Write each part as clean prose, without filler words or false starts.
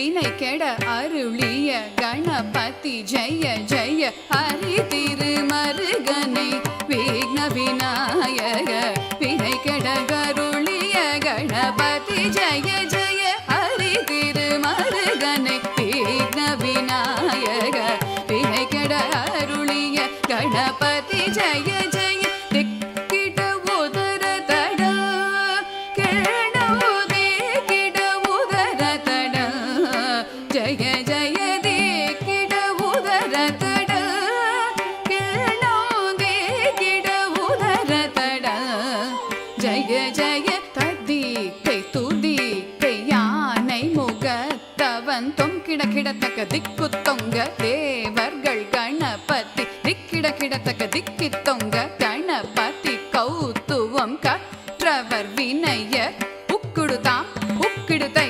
வினை கெட அருளிய கணபதி ஜெய ஜெய ஹரி திருமருகனை விக்ன விநாயக வினை கெட அருளிய கணபதி ஜெய ஜெய ஹரி திருமருகனை விக்ன விநாயக வினை கெட அருளிய கணபதி ஜெய ஜெய ஜய ஜய ததிக்கை துதிக்கை யானை முகத்தவன் தொங்கிட கிடத்தக்க திக்கு தொங்க தேவர்கள் கணபதி திக்கிட கிடத்தக்க திக்கி தொங்க கணபதி கௌத்துவம் கற்றவர் வினைய உக்குடுதாம் உக்கிடுதை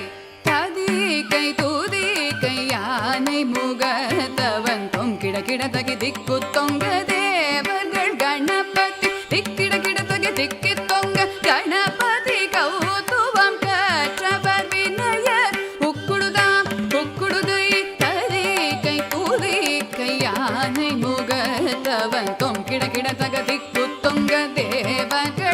ததிக்கை துதிக்கை யானை முகத்தவன் தொங்கிட கிடத்தக்க திக்கு தொங்க தேவர்கள் கணபதி திக்கிட கிடத்தக்க திக்கி கணபதி கௌதுவம் கற்றவர் வினய உக்குடுதாம் உக்குடுதை தரிக்கை புதிக்கை யானை முகத்தவன் தொங்கிட கிடத்தக திக்கு தொங்க தேவர்கள்